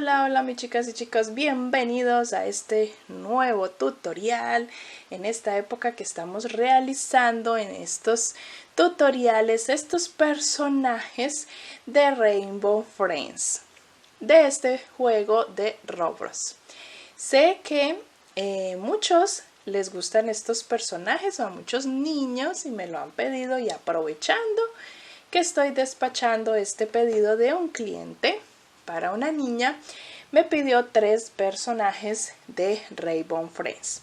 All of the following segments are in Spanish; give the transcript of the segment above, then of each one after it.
Hola, hola mis chicas y chicos, bienvenidos a este nuevo tutorial en esta época que estamos realizando en estos tutoriales, estos personajes de Rainbow Friends, de este juego de Roblox. Sé que muchos les gustan estos personajes o a muchos niños y me lo han pedido, y aprovechando que estoy despachando este pedido de un cliente para una niña, me pidió 3 personajes de Rainbow Friends.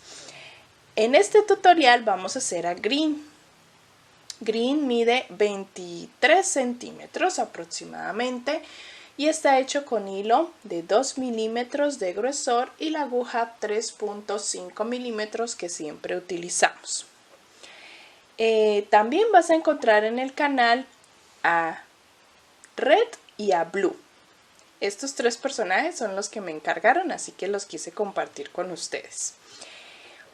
En este tutorial vamos a hacer a Green. Green mide 23 centímetros aproximadamente y está hecho con hilo de 2 milímetros de grosor y la aguja 3.5 milímetros que siempre utilizamos. También vas a encontrar en el canal a Red y a Blue. Estos 3 personajes son los que me encargaron, así que los quise compartir con ustedes.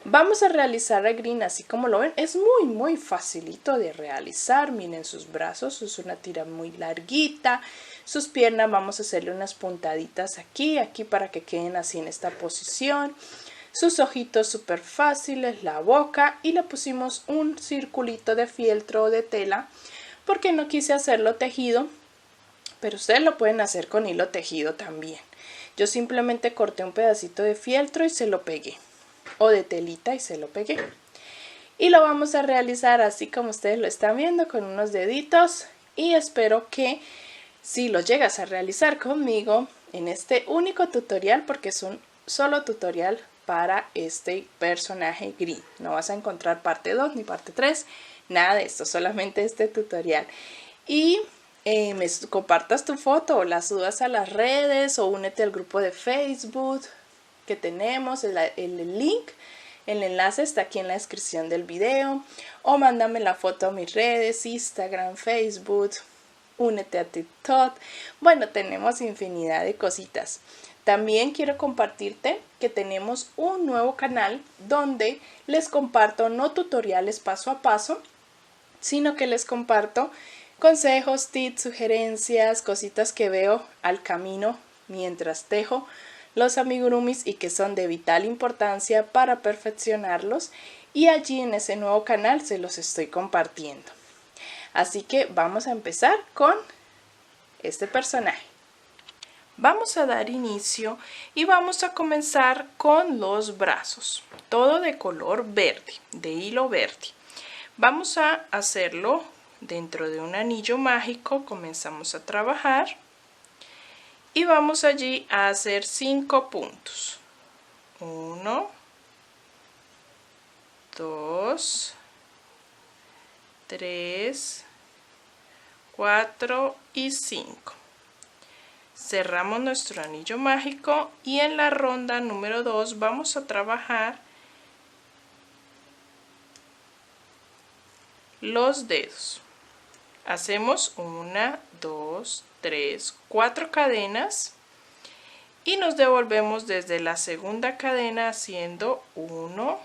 Vamos a realizar a Green así como lo ven. Es muy facilito de realizar. Miren sus brazos, es una tira muy larguita. Sus piernas vamos a hacerle unas puntaditas aquí para que queden así en esta posición. Sus ojitos súper fáciles, la boca, y le pusimos un circulito de fieltro o de tela porque no quise hacerlo tejido, pero ustedes lo pueden hacer con hilo tejido también. Yo simplemente corté un pedacito de fieltro y se lo pegué, o de telita y se lo pegué. Y lo vamos a realizar así como ustedes lo están viendo, con unos deditos, y espero que si lo llegas a realizar conmigo en este único tutorial, porque es un solo tutorial para este personaje Green. No vas a encontrar parte 2 ni parte 3, nada de esto, solamente este tutorial. Y me compartas tu foto o la subas a las redes o únete al grupo de Facebook que tenemos, el link, el enlace está aquí en la descripción del video, o mándame la foto a mis redes, Instagram, Facebook, únete a TikTok. Bueno, tenemos infinidad de cositas. También quiero compartirte que tenemos un nuevo canal donde les comparto no tutoriales paso a paso, sino que les comparto consejos, tips, sugerencias, cositas que veo al camino mientras tejo los amigurumis y que son de vital importancia para perfeccionarlos, y allí en ese nuevo canal se los estoy compartiendo. Así que vamos a empezar con este personaje. Vamos a dar inicio y vamos a comenzar con los brazos, todo de color verde, de hilo verde. Vamos a hacerlo dentro de un anillo mágico. Comenzamos a trabajar y vamos allí a hacer 5 puntos. 1, 2, 3, 4 y 5. Cerramos nuestro anillo mágico y en la ronda número 2 vamos a trabajar los dedos. Hacemos 1, 2, 3, 4 cadenas y nos devolvemos desde la segunda cadena haciendo 1,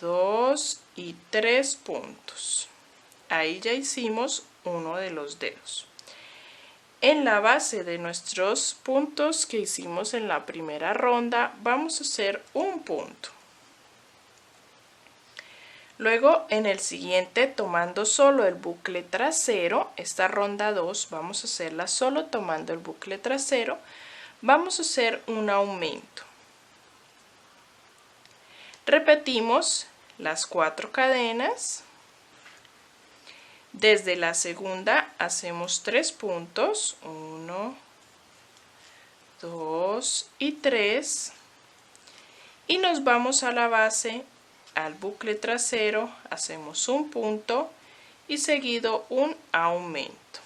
2 y 3 puntos. Ahí ya hicimos uno de los dedos. En la base de nuestros puntos que hicimos en la primera ronda vamos a hacer un punto. Luego en el siguiente, tomando solo el bucle trasero, esta ronda 2 vamos a hacerla solo tomando el bucle trasero, vamos a hacer un aumento. Repetimos las 4 cadenas. Desde la segunda hacemos 3 puntos, 1, 2 y 3, y nos vamos a la base, al bucle trasero, hacemos un punto y seguido un aumento.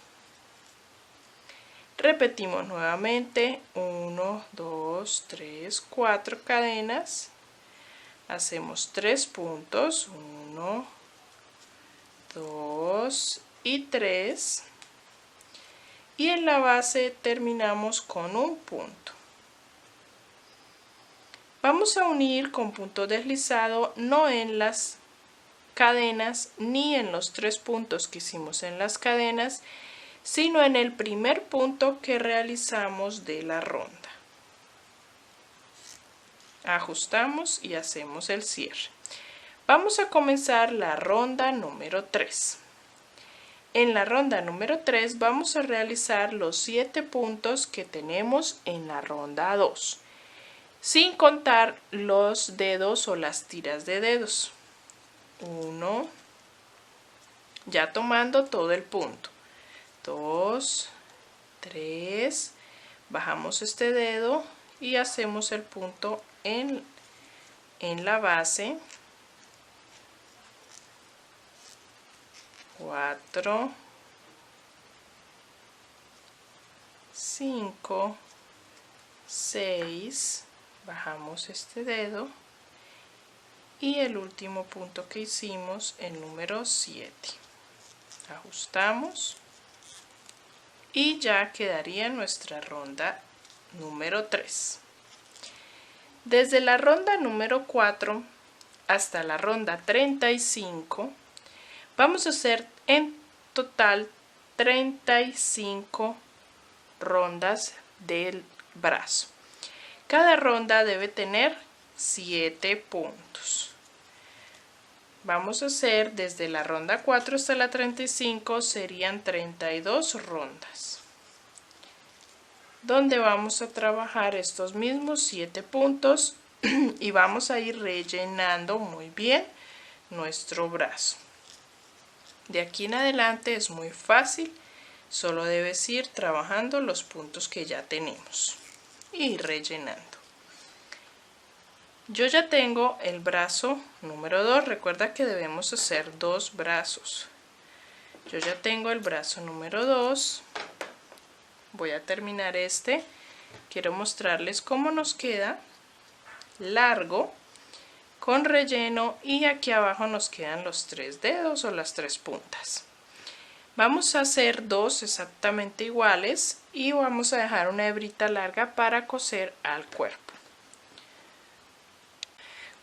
Repetimos nuevamente 1, 2, 3, 4 cadenas, hacemos 3 puntos, 1, 2 y 3, y en la base terminamos con un punto. Vamos a unir con punto deslizado, no en las cadenas ni en los 3 puntos que hicimos en las cadenas, sino en el primer punto que realizamos de la ronda. Ajustamos y hacemos el cierre. Vamos a comenzar la ronda número 3. En la ronda número 3 vamos a realizar los 7 puntos que tenemos en la ronda 2, sin contar los dedos o las tiras de dedos. 1, ya tomando todo el punto. 2, 3, bajamos este dedo y hacemos el punto en la base. 4, 5, 6, bajamos este dedo y el último punto que hicimos, el número 7. Ajustamos y ya quedaría nuestra ronda número 3. Desde la ronda número 4 hasta la ronda 35 vamos a hacer en total 35 rondas del brazo. Cada ronda debe tener 7 puntos. Vamos a hacer desde la ronda 4 hasta la 35, serían 32 rondas, donde vamos a trabajar estos mismos 7 puntos y vamos a ir rellenando muy bien nuestro brazo. De aquí en adelante es muy fácil, solo debes ir trabajando los puntos que ya tenemos y rellenando. Yo ya tengo el brazo número 2, recuerda que debemos hacer 2 brazos. Yo ya tengo el brazo número 2, voy a terminar este, quiero mostrarles cómo nos queda largo, con relleno, y aquí abajo nos quedan los 3 dedos o las 3 puntas. Vamos a hacer 2 exactamente iguales y vamos a dejar una hebrita larga para coser al cuerpo.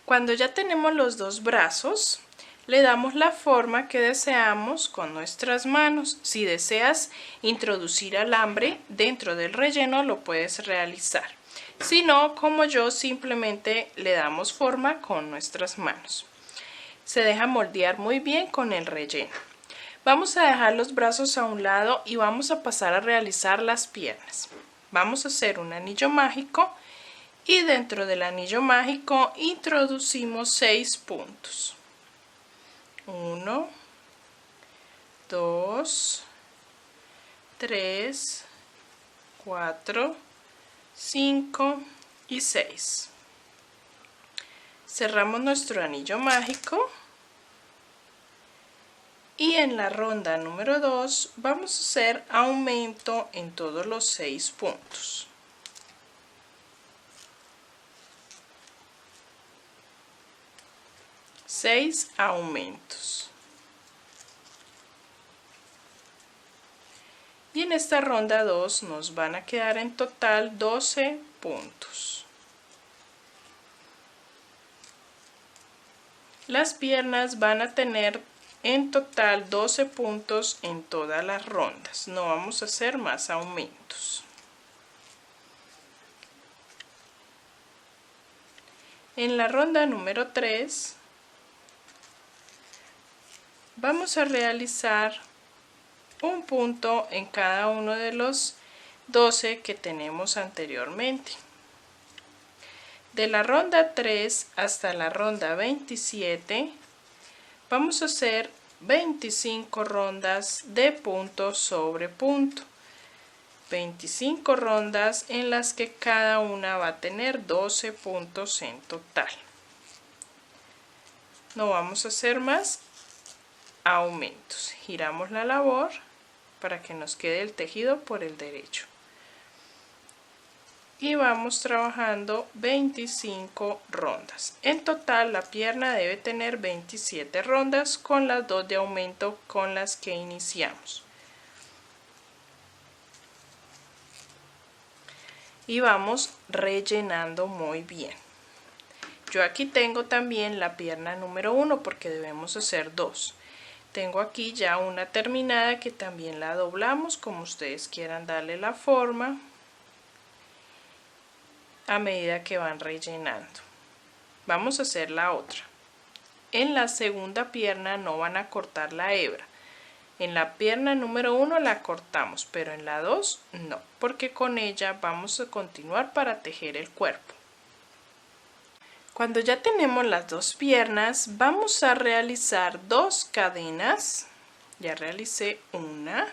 Cuando ya tenemos los 2 brazos, le damos la forma que deseamos con nuestras manos. Si deseas introducir alambre dentro del relleno, lo puedes realizar. Si no, como yo, simplemente le damos forma con nuestras manos. Se deja moldear muy bien con el relleno. Vamos a dejar los brazos a un lado y vamos a pasar a realizar las piernas. Vamos a hacer un anillo mágico y dentro del anillo mágico introducimos 6 puntos. 1, 2, 3, 4, 5 y 6. Cerramos nuestro anillo mágico y en la ronda número 2 vamos a hacer aumento en todos los 6 puntos. Seis aumentos. Y en esta ronda 2 nos van a quedar en total 12 puntos. Las piernas van a tener en total 12 puntos en todas las rondas. No vamos a hacer más aumentos. En la ronda número 3 vamos a realizar un punto en cada uno de los 12 que tenemos anteriormente. De la ronda 3 hasta la ronda 27 vamos a hacer 25 rondas de punto sobre punto. 25 rondas en las que cada una va a tener 12 puntos en total. No vamos a hacer más aumentos. Giramos la labor para que nos quede el tejido por el derecho. Y vamos trabajando 25 rondas. En total la pierna debe tener 27 rondas con las 2 de aumento con las que iniciamos. Y vamos rellenando muy bien. Yo aquí tengo también la pierna número 1 porque debemos hacer 2. Tengo aquí ya una terminada que también la doblamos como ustedes quieran darle la forma a medida que van rellenando. Vamos a hacer la otra. En la segunda pierna no van a cortar la hebra. En la pierna número 1 la cortamos, pero en la 2 no, porque con ella vamos a continuar para tejer el cuerpo. Cuando ya tenemos las dos piernas, vamos a realizar 2 cadenas. Ya realicé una.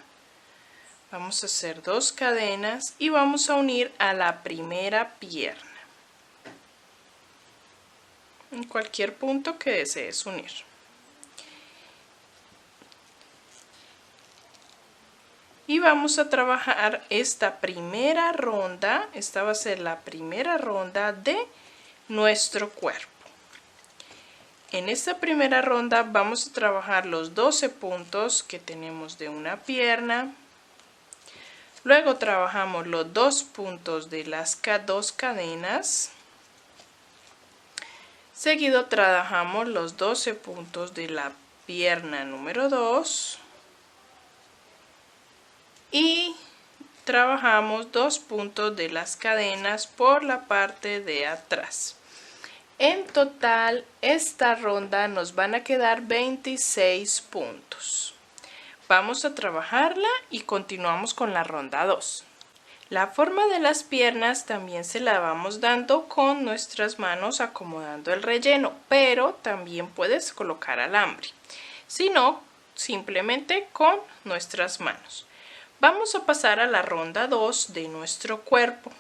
Vamos a hacer 2 cadenas y vamos a unir a la primera pierna. En cualquier punto que desees unir. Y vamos a trabajar esta primera ronda. Esta va a ser la primera ronda de nuestro cuerpo. En esta primera ronda vamos a trabajar los 12 puntos que tenemos de una pierna. Luego trabajamos los 2 puntos de las 2 cadenas. Seguido trabajamos los 12 puntos de la pierna número 2. Y trabajamos 2 puntos de las cadenas por la parte de atrás. En total, esta ronda nos van a quedar 26 puntos. Vamos a trabajarla y continuamos con la ronda 2. La forma de las piernas también se la vamos dando con nuestras manos acomodando el relleno, pero también puedes colocar alambre. Si no, simplemente con nuestras manos. Vamos a pasar a la ronda 2 de nuestro cuerpo,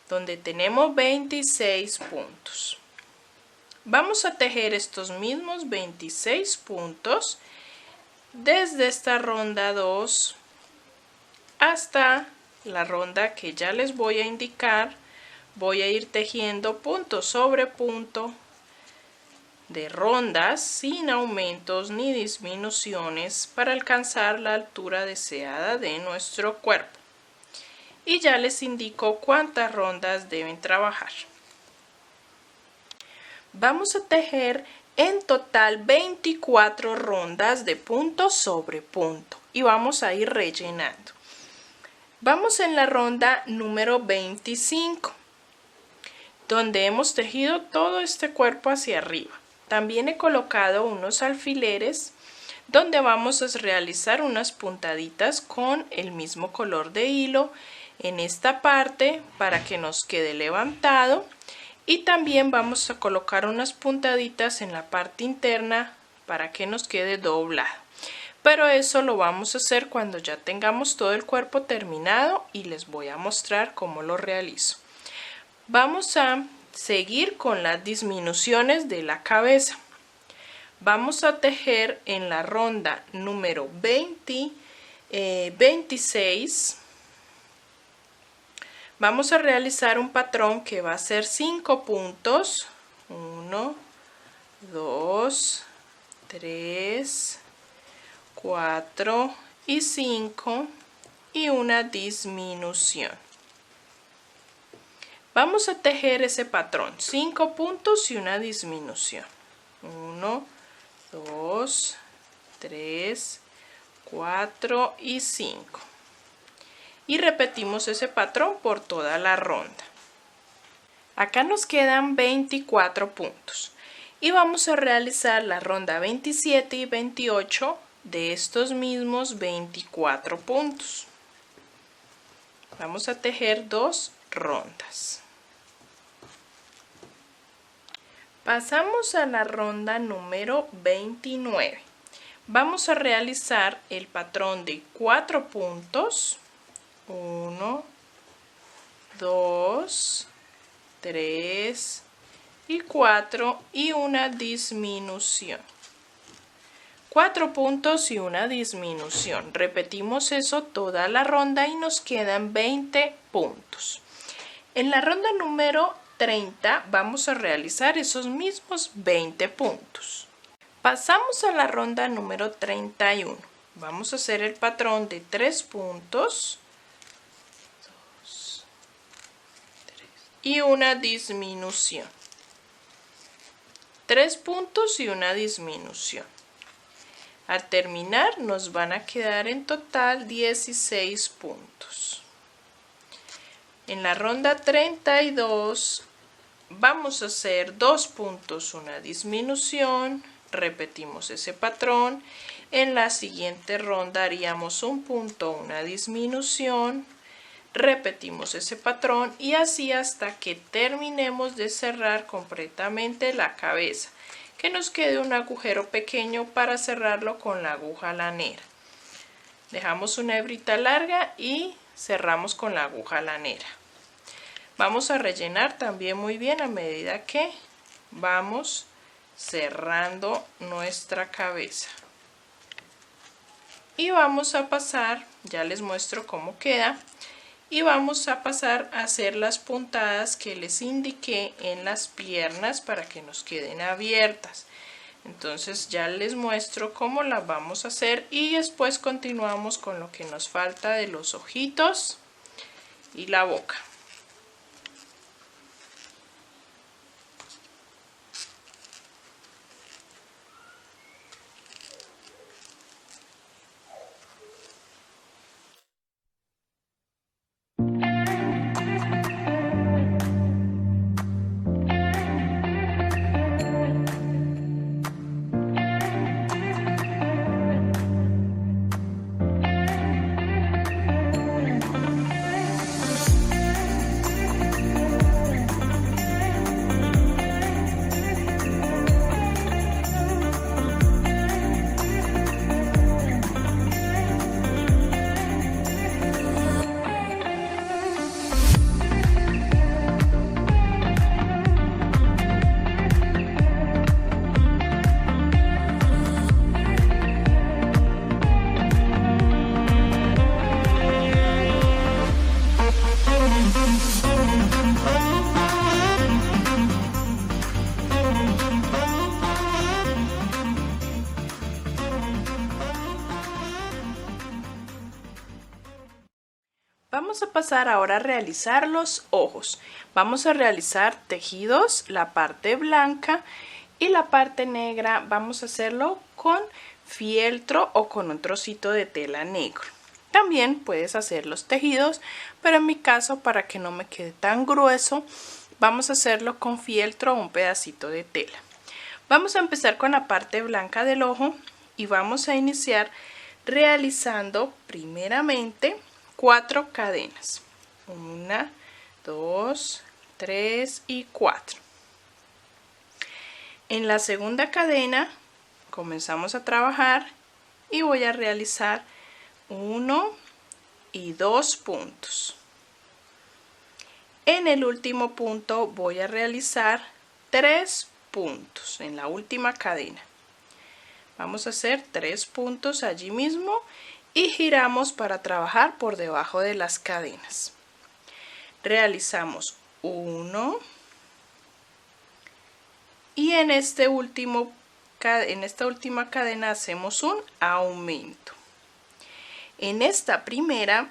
donde tenemos 26 puntos. Vamos a tejer estos mismos 26 puntos desde esta ronda 2 hasta la ronda que ya les voy a indicar. Voy a ir tejiendo punto sobre punto de rondas sin aumentos ni disminuciones para alcanzar la altura deseada de nuestro cuerpo. Y ya les indico cuántas rondas deben trabajar. Vamos a tejer en total 24 rondas de punto sobre punto y vamos a ir rellenando. Vamos en la ronda número 25, donde hemos tejido todo este cuerpo hacia arriba. También he colocado unos alfileres donde vamos a realizar unas puntaditas con el mismo color de hilo en esta parte para que nos quede levantado, y también vamos a colocar unas puntaditas en la parte interna para que nos quede doblado, pero eso lo vamos a hacer cuando ya tengamos todo el cuerpo terminado y les voy a mostrar cómo lo realizo. Vamos a seguir con las disminuciones de la cabeza. Vamos a tejer en la ronda número 26. Vamos a realizar un patrón que va a ser 5 puntos. 1, 2, 3, 4 y 5 y una disminución. Vamos a tejer ese patrón, 5 puntos y una disminución. 1, 2, 3, 4 y 5. Y repetimos ese patrón por toda la ronda. Acá nos quedan 24 puntos. Y vamos a realizar la ronda 27 y 28 de estos mismos 24 puntos. Vamos a tejer 2 rondas. Pasamos a la ronda número 29. Vamos a realizar el patrón de 4 puntos. 1, 2, 3 y 4 y una disminución. 4 puntos y una disminución. Repetimos eso toda la ronda y nos quedan 20 puntos. En la ronda número 30 vamos a realizar esos mismos 20 puntos. Pasamos a la ronda número 31. Vamos a hacer el patrón de 3 puntos. 2, 3 y una disminución. 3 puntos y una disminución. Al terminar nos van a quedar en total 16 puntos. En la ronda 32 vamos a hacer 2 puntos, una disminución, repetimos ese patrón. En la siguiente ronda haríamos un punto, una disminución, repetimos ese patrón y así hasta que terminemos de cerrar completamente la cabeza, que nos quede un agujero pequeño para cerrarlo con la aguja lanera. Dejamos una hebrita larga y cerramos con la aguja lanera. Vamos a rellenar también muy bien a medida que vamos cerrando nuestra cabeza. Y vamos a pasar, ya les muestro cómo queda, y vamos a pasar a hacer las puntadas que les indiqué en las piernas para que nos queden abiertas. Entonces ya les muestro cómo las vamos a hacer y después continuamos con lo que nos falta de los ojitos y la boca. Vamos a pasar ahora a realizar los ojos. Vamos a realizar tejidos, la parte blanca y la parte negra vamos a hacerlo con fieltro o con un trocito de tela negro. También puedes hacer los tejidos, pero en mi caso, para que no me quede tan grueso, vamos a hacerlo con fieltro o un pedacito de tela. Vamos a empezar con la parte blanca del ojo y vamos a iniciar realizando primeramente 4 cadenas. 1, 2, 3 y 4. En la segunda cadena comenzamos a trabajar y voy a realizar 1 y 2 puntos. En el último punto voy a realizar 3 puntos en la última cadena. Vamos a hacer 3 puntos allí mismo y giramos para trabajar por debajo de las cadenas. Realizamos 1 y en esta última cadena hacemos un aumento. En esta primera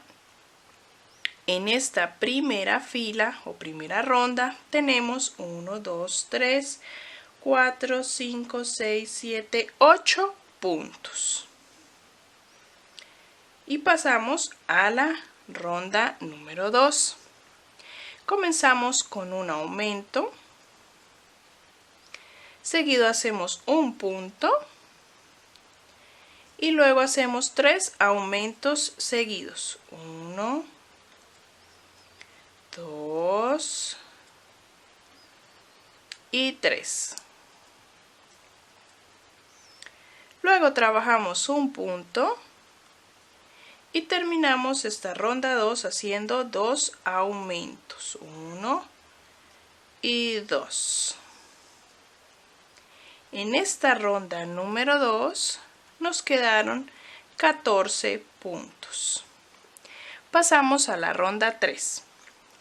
fila o primera ronda tenemos 1, 2, 3, 4, 5, 6, 7, 8 puntos. Y pasamos a la ronda número 2. Comenzamos con un aumento, seguido hacemos un punto y luego hacemos 3 aumentos seguidos. 1, 2 y 3. Luego trabajamos un punto y terminamos esta ronda 2 haciendo 2 aumentos, 1 y 2. En esta ronda número 2 nos quedaron 14 puntos. Pasamos a la ronda 3.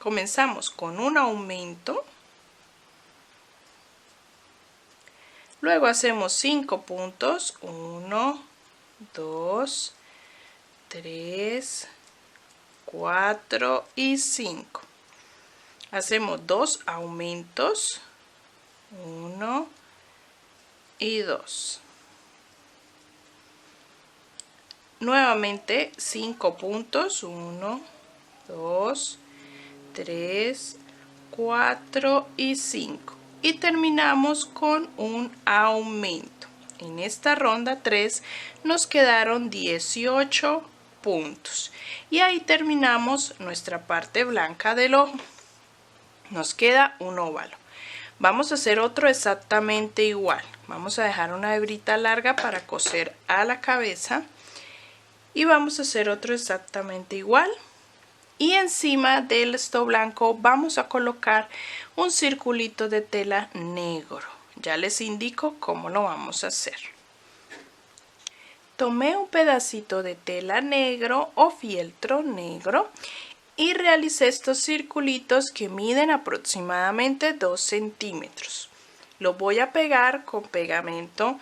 Comenzamos con un aumento, luego hacemos 5 puntos, 1, 2, 3, 4 y 5. Hacemos 2 aumentos, 1 y 2. Nuevamente 5 puntos, 1, 2, 3, 4 y 5 y terminamos con un aumento. En esta ronda 3 nos quedaron 18 puntos y ahí terminamos nuestra parte blanca del ojo. Nos queda un óvalo. Vamos a hacer otro exactamente igual. Vamos a dejar una hebrita larga para coser a la cabeza y vamos a hacer otro exactamente igual. Y encima del esto blanco vamos a colocar un circulito de tela negro. Ya les indico cómo lo vamos a hacer. Tomé un pedacito de tela negro o fieltro negro y realicé estos circulitos que miden aproximadamente 2 centímetros. Lo voy a pegar con pegamento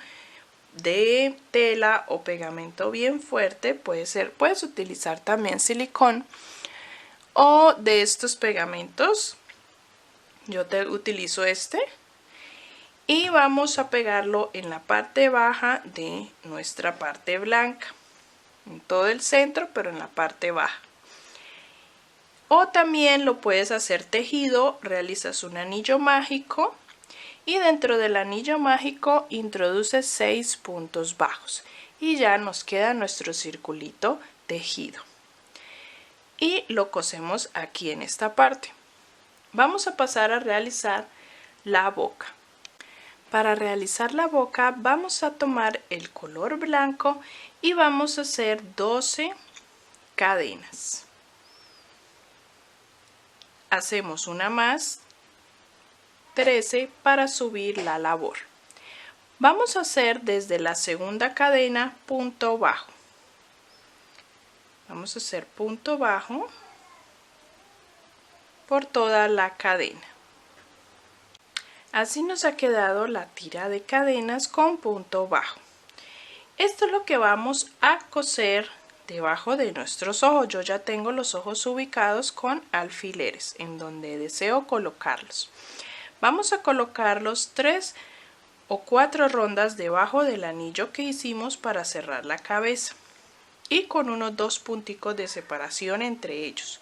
de tela o pegamento bien fuerte. Puedes utilizar también silicón o de estos pegamentos. Yo utilizo este y vamos a pegarlo en la parte baja de nuestra parte blanca, en todo el centro, pero en la parte baja. O también lo puedes hacer tejido. Realizas un anillo mágico y dentro del anillo mágico introduces 6 puntos bajos y ya nos queda nuestro circulito tejido. Y lo cosemos aquí en esta parte. Vamos a pasar a realizar la boca. Para realizar la boca vamos a tomar el color blanco y vamos a hacer 12 cadenas. Hacemos una más, 13 para subir la labor. Vamos a hacer desde la segunda cadena punto bajo. Vamos a hacer punto bajo por toda la cadena. Así nos ha quedado la tira de cadenas con punto bajo. Esto es lo que vamos a coser debajo de nuestros ojos. Yo ya tengo los ojos ubicados con alfileres en donde deseo colocarlos. Vamos a colocarlos 3 o 4 rondas debajo del anillo que hicimos para cerrar la cabeza y con unos 2 punticos de separación entre ellos.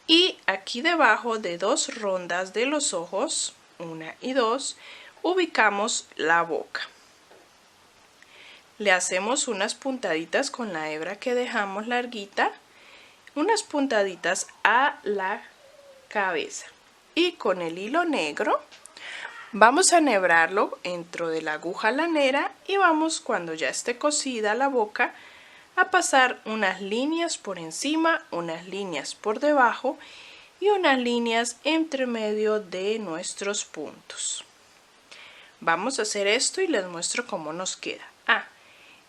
Y aquí debajo de 2 rondas de los ojos, 1 y 2, ubicamos la boca. Le hacemos unas puntaditas con la hebra que dejamos larguita, unas puntaditas a la cabeza y con el hilo negro vamos a enhebrarlo dentro de la aguja lanera y vamos, cuando ya esté cosida la boca, a pasar unas líneas por encima, unas líneas por debajo y unas líneas entre medio de nuestros puntos. Vamos a hacer esto y les muestro cómo nos queda.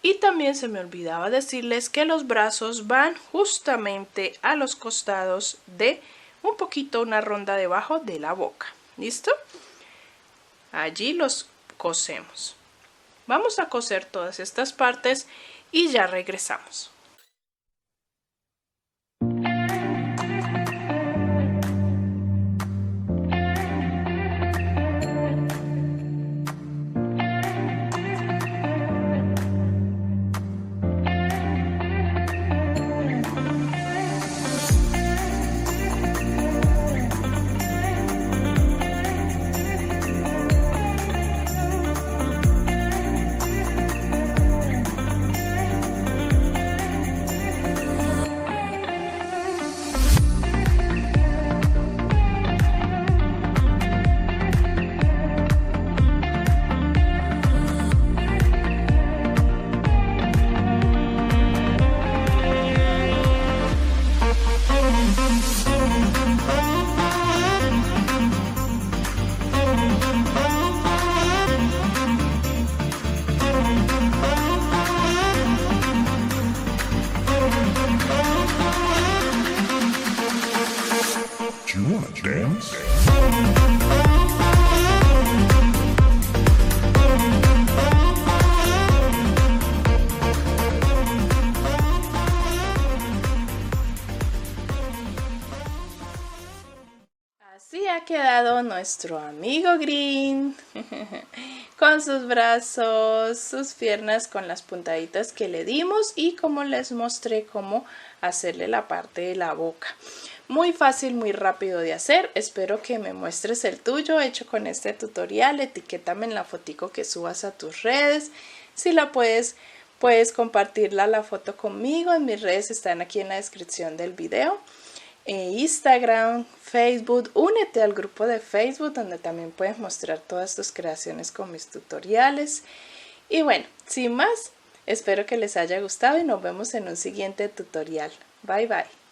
Y también se me olvidaba decirles que los brazos van justamente a los costados de un poquito, una ronda debajo de la boca. ¿Listo? Allí los cosemos. Vamos a coser todas estas partes y ya regresamos. Así ha quedado nuestro amigo Green con sus brazos, sus piernas con las puntaditas que le dimos y como les mostré cómo hacerle la parte de la boca. Muy fácil, muy rápido de hacer. Espero que me muestres el tuyo hecho con este tutorial. Etiquétame en la fotico que subas a tus redes. Si la puedes compartirla la foto conmigo. En mis redes están aquí en la descripción del video. Instagram, Facebook, únete al grupo de Facebook donde también puedes mostrar todas tus creaciones con mis tutoriales. Y bueno, sin más, espero que les haya gustado y nos vemos en un siguiente tutorial. Bye bye.